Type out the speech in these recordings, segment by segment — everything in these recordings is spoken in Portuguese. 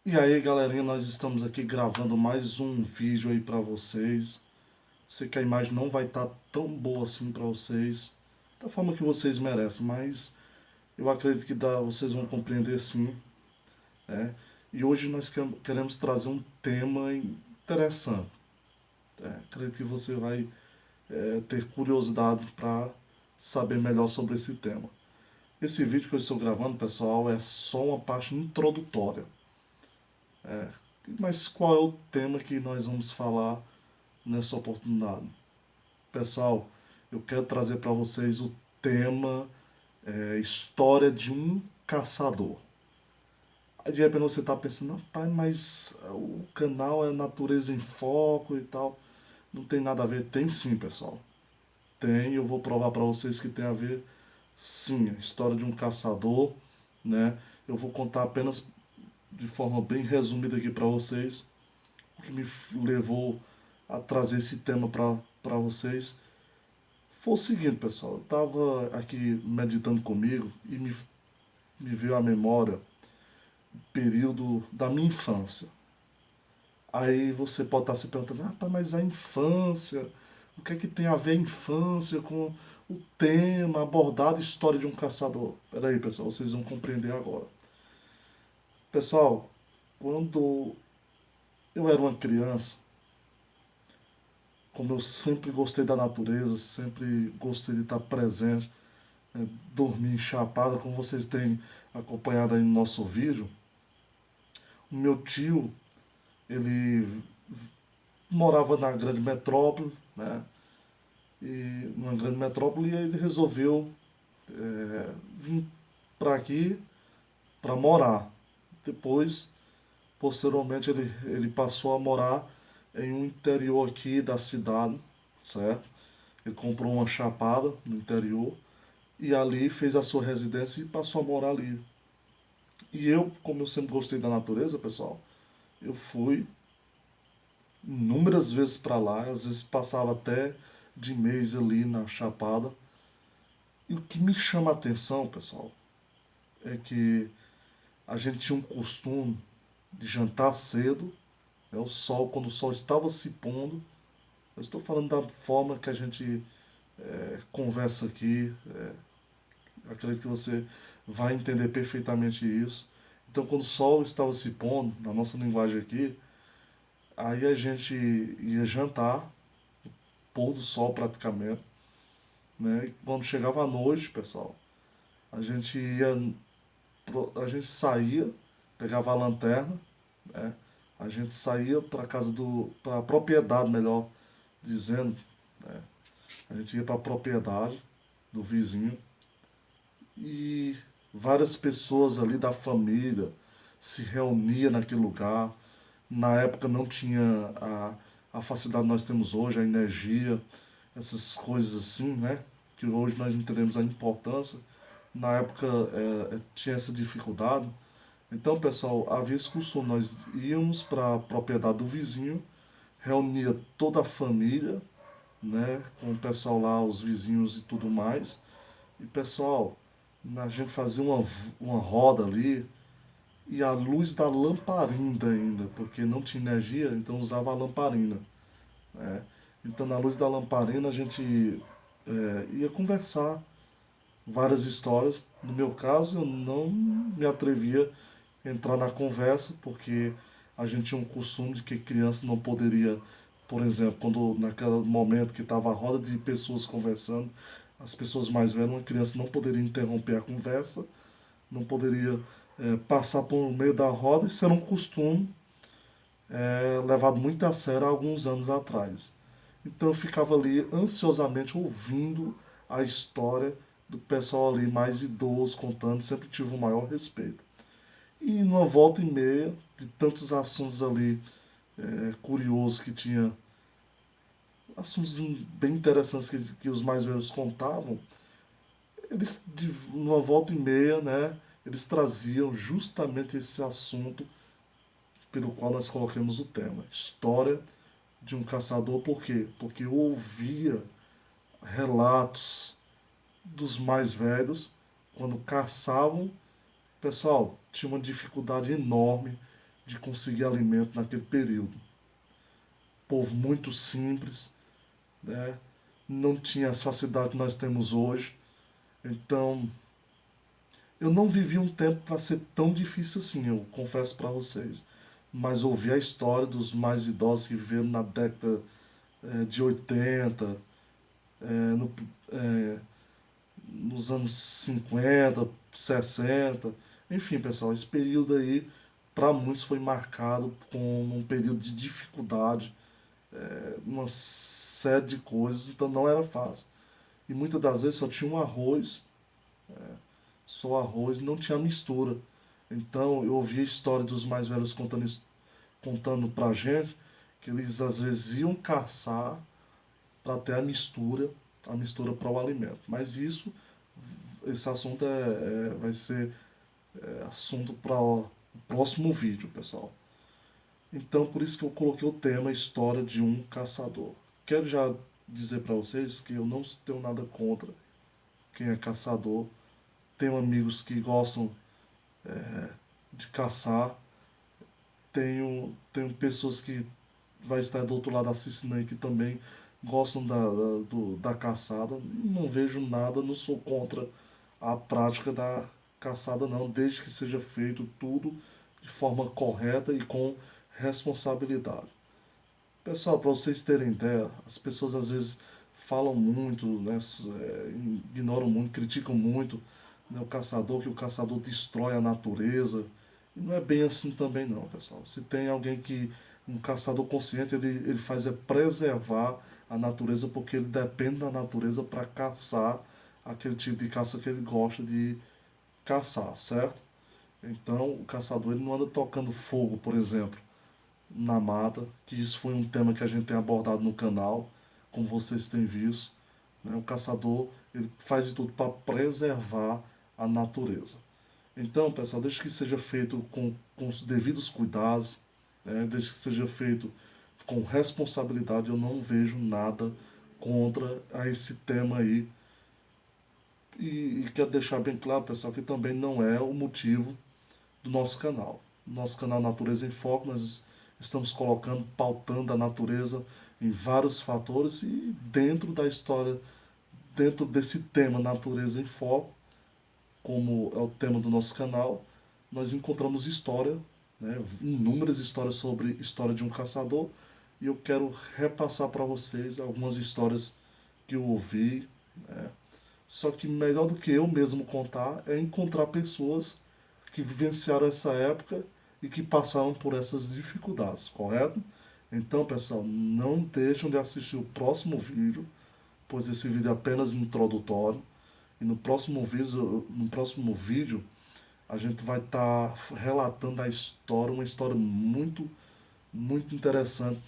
E aí, galerinha, nós estamos aqui gravando mais um vídeo aí pra vocês. Sei que a imagem não vai estar tão boa assim pra vocês, da forma que vocês merecem, mas eu acredito que vocês vão compreender sim, né? E hoje nós queremos trazer um tema interessante. Acredito que você vai ter curiosidade para saber melhor sobre esse tema. Esse vídeo que eu estou gravando, pessoal, é só uma parte introdutória. Mas qual é o tema que nós vamos falar nessa oportunidade? Pessoal, eu quero trazer para vocês o tema História de um Caçador. Aí de repente você está pensando, rapaz, mas o canal é Natureza em Foco e tal. Não tem nada a ver. Tem sim, pessoal. Tem, eu vou provar para vocês que tem a ver sim. A história de um caçador, né? Eu vou contar apenas de forma bem resumida aqui para vocês o que me levou a trazer esse tema para vocês. Foi o seguinte, pessoal, eu estava aqui meditando comigo e me veio à memória o período da minha infância. Aí você pode estar se perguntando, ah, mas a infância, o que é que tem a ver a infância com o tema abordado história de um caçador? Peraí, pessoal, vocês vão compreender agora. Pessoal, quando eu era uma criança, como eu sempre gostei da natureza, sempre gostei de estar presente, dormir chapado, como vocês têm acompanhado aí no nosso vídeo, o meu tio, ele morava na grande metrópole, né? E numa grande metrópole ele resolveu vir para aqui para morar. Depois, posteriormente, ele passou a morar em um interior aqui da cidade, certo? Ele comprou uma chapada no interior e ali fez a sua residência e passou a morar ali. E eu, como eu sempre gostei da natureza, pessoal, eu fui inúmeras vezes para lá, às vezes passava até de mês ali na Chapada. E o que me chama a atenção, pessoal, é que a gente tinha um costume de jantar cedo, né, o sol, quando o sol estava se pondo. Eu estou falando da forma que a gente conversa aqui, acredito que você vai entender perfeitamente isso. Então, quando o sol estava se pondo, na nossa linguagem aqui, aí a gente ia jantar, pôr do sol praticamente, né? E quando chegava a noite, pessoal, a gente ia, a gente saía, pegava a lanterna, né? A gente saía para casa para a propriedade, melhor dizendo, né? A gente ia para a propriedade do vizinho e várias pessoas ali da família se reuniam naquele lugar. Na época não tinha a facilidade que nós temos hoje, a energia, essas coisas assim, né? Que hoje nós entendemos a importância. Na época tinha essa dificuldade. Então, pessoal, havia esse costume. Nós íamos para a propriedade do vizinho, reunia toda a família, né? Com o pessoal lá, os vizinhos e tudo mais. E, pessoal, a gente fazia uma roda ali e a luz da lamparina ainda, porque não tinha energia, então usava a lamparina, né? Então, na luz da lamparina, a gente ia conversar várias histórias. No meu caso, eu não me atrevia a entrar na conversa, porque a gente tinha um costume de que criança não poderia, por exemplo, quando naquele momento que estava a roda de pessoas conversando, as pessoas mais velhas, uma criança não poderia interromper a conversa, não poderia passar por meio da roda. Isso era um costume levado muito a sério há alguns anos atrás. Então eu ficava ali ansiosamente ouvindo a história do pessoal ali mais idoso contando, sempre tive o maior respeito. E numa volta e meia, de tantos assuntos ali curiosos que tinha, assuntos bem interessantes que os mais velhos contavam, eles, numa volta e meia, né, eles traziam justamente esse assunto pelo qual nós colocamos o tema. História de um caçador, por quê? Porque eu ouvia relatos dos mais velhos quando caçavam. Pessoal, tinha uma dificuldade enorme de conseguir alimento naquele período. Povo muito simples, né? Não tinha as facilidades que nós temos hoje. Então, eu não vivi um tempo para ser tão difícil assim, eu confesso para vocês. Mas ouvi a história dos mais idosos que viveram na década de 80, no, eh, nos anos 50, 60. Enfim, pessoal, esse período aí, para muitos, foi marcado como um período de dificuldade, uma série de coisas, então não era fácil. E muitas das vezes só tinha um arroz, só arroz, não tinha mistura. Então eu ouvi a história dos mais velhos contando pra gente que eles às vezes iam caçar para ter a mistura para o alimento. Mas esse assunto vai ser assunto para o próximo vídeo, pessoal. Então por isso que eu coloquei o tema História de um Caçador. Quero já dizer para vocês que eu não tenho nada contra quem é caçador. Tenho amigos que gostam de caçar. Tenho pessoas que vai estar do outro lado assistindo aí que também gostam da caçada. Não vejo nada, não sou contra a prática da caçada não, desde que seja feito tudo de forma correta e com responsabilidade. Pessoal, para vocês terem ideia, as pessoas às vezes falam muito, né, ignoram muito, criticam muito, né, o caçador, que o caçador destrói a natureza. E não é bem assim também não, pessoal. Se tem alguém que, um caçador consciente, ele faz é preservar a natureza, porque ele depende da natureza para caçar aquele tipo de caça que ele gosta de caçar, certo? Então, o caçador ele não anda tocando fogo, por exemplo, na mata, que isso foi um tema que a gente tem abordado no canal, como vocês têm visto. Né? O caçador ele faz de tudo para preservar a natureza. Então, pessoal, desde que seja feito com os devidos cuidados, né? Desde que seja feito com responsabilidade, eu não vejo nada contra a esse tema aí. E quero deixar bem claro, pessoal, que também não é o motivo do nosso canal. Nosso canal Natureza em Foco, nós estamos colocando, pautando a natureza em vários fatores e dentro da história, dentro desse tema Natureza em Foco, como é o tema do nosso canal, nós encontramos história, né, inúmeras histórias sobre história de um caçador e eu quero repassar para vocês algumas histórias que eu ouvi, né. Só que melhor do que eu mesmo contar é encontrar pessoas que vivenciaram essa época e que passaram por essas dificuldades, correto? Então, pessoal, não deixem de assistir o próximo vídeo, pois esse vídeo é apenas introdutório. E no próximo vídeo a gente vai estar relatando a história, uma história muito, muito interessante,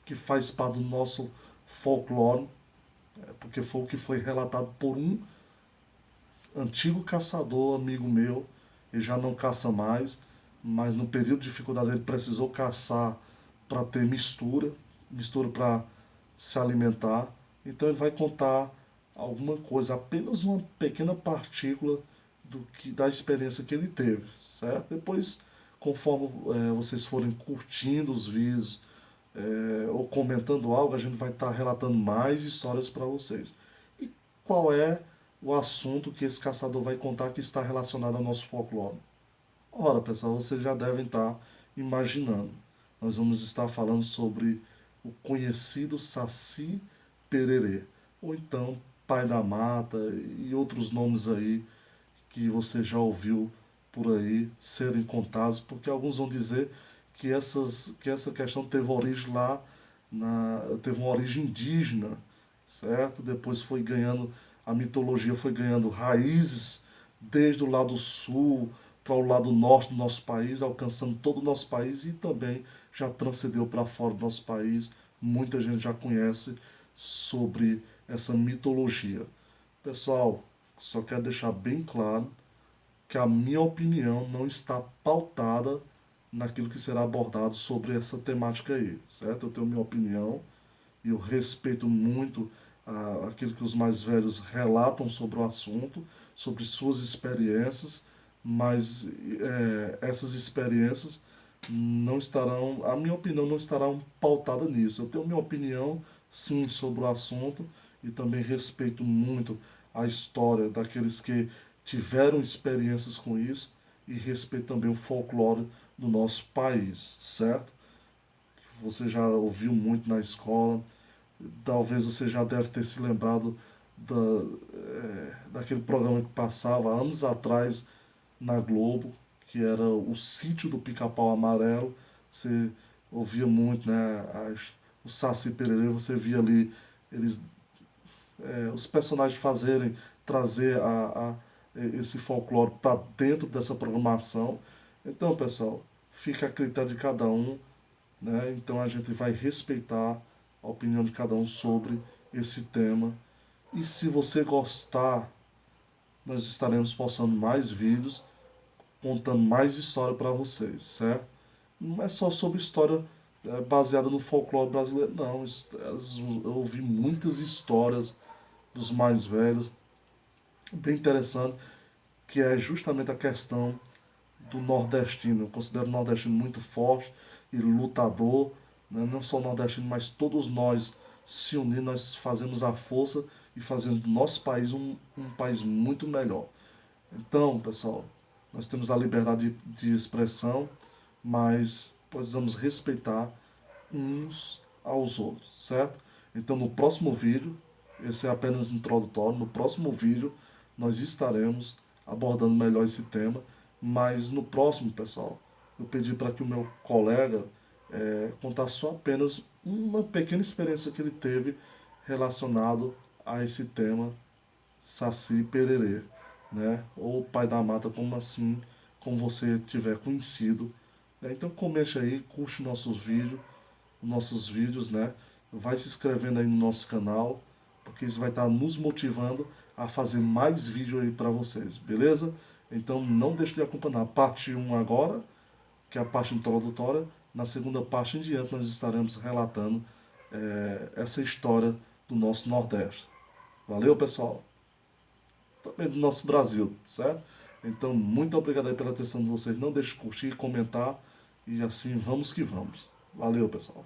que faz parte do nosso folclore, porque foi o que foi relatado por um antigo caçador, amigo meu. Ele já não caça mais, mas no período de dificuldade ele precisou caçar para ter mistura para se alimentar. Então ele vai contar alguma coisa, apenas uma pequena partícula da experiência que ele teve, certo? Depois, conforme vocês forem curtindo os vídeos ou comentando algo, a gente vai estar relatando mais histórias para vocês. E qual é o assunto que esse caçador vai contar que está relacionado ao nosso folclore? Ora, pessoal, vocês já devem estar imaginando. Nós vamos estar falando sobre o conhecido Saci Pererê, ou então Pai da Mata e outros nomes aí que você já ouviu por aí serem contados, porque alguns vão dizer que essa questão teve origem lá, teve uma origem indígena, certo? Depois foi ganhando, a mitologia foi ganhando raízes desde o lado sul para o lado norte do nosso país, alcançando todo o nosso país e também já transcendeu para fora do nosso país. Muita gente já conhece sobre essa mitologia. Pessoal, só quero deixar bem claro que a minha opinião não está pautada naquilo que será abordado sobre essa temática aí, certo? Eu tenho minha opinião e eu respeito muito aquilo que os mais velhos relatam sobre o assunto, sobre suas experiências, mas essas experiências não estarão, a minha opinião não estará pautada nisso. Eu tenho minha opinião, sim, sobre o assunto e também respeito muito a história daqueles que tiveram experiências com isso e respeito também o folclore do nosso país, certo? Você já ouviu muito na escola, talvez você já deve ter se lembrado daquele programa que passava anos atrás na Globo, que era o Sítio do Pica-Pau Amarelo. Você ouvia muito, né? O Saci Pererê, você via ali eles, os personagens trazer esse folclore para dentro dessa programação. Então, pessoal, fica a critério de cada um, né? Então a gente vai respeitar a opinião de cada um sobre esse tema. E se você gostar, nós estaremos postando mais vídeos contando mais história para vocês, certo? Não é só sobre história baseada no folclore brasileiro, não. Eu ouvi muitas histórias dos mais velhos, bem interessante, que é justamente a questão do nordestino. Eu considero o nordestino muito forte e lutador, né? Não só o nordestino, mas todos nós se unir, nós fazemos a força e fazemos do nosso país um país muito melhor. Então, pessoal, nós temos a liberdade de expressão, mas precisamos respeitar uns aos outros, certo? Então, no próximo vídeo, esse é apenas introdutório, no próximo vídeo nós estaremos abordando melhor esse tema, mas no próximo, pessoal, eu pedi para que o meu colega contasse só apenas uma pequena experiência que ele teve relacionado a esse tema Saci Pererê, né? Ou Pai da Mata, como assim, como você tiver conhecido. Né? Então comente aí, curte nossos vídeos, né? Vai se inscrevendo aí no nosso canal, porque isso vai estar nos motivando a fazer mais vídeo aí para vocês, beleza? Então não deixe de acompanhar a parte 1 agora, que é a parte introdutória. Na segunda parte em diante nós estaremos relatando essa história do nosso Nordeste. Valeu, pessoal! Também do nosso Brasil, certo? Então, muito obrigado aí pela atenção de vocês. Não deixe de curtir, comentar e assim vamos que vamos. Valeu, pessoal.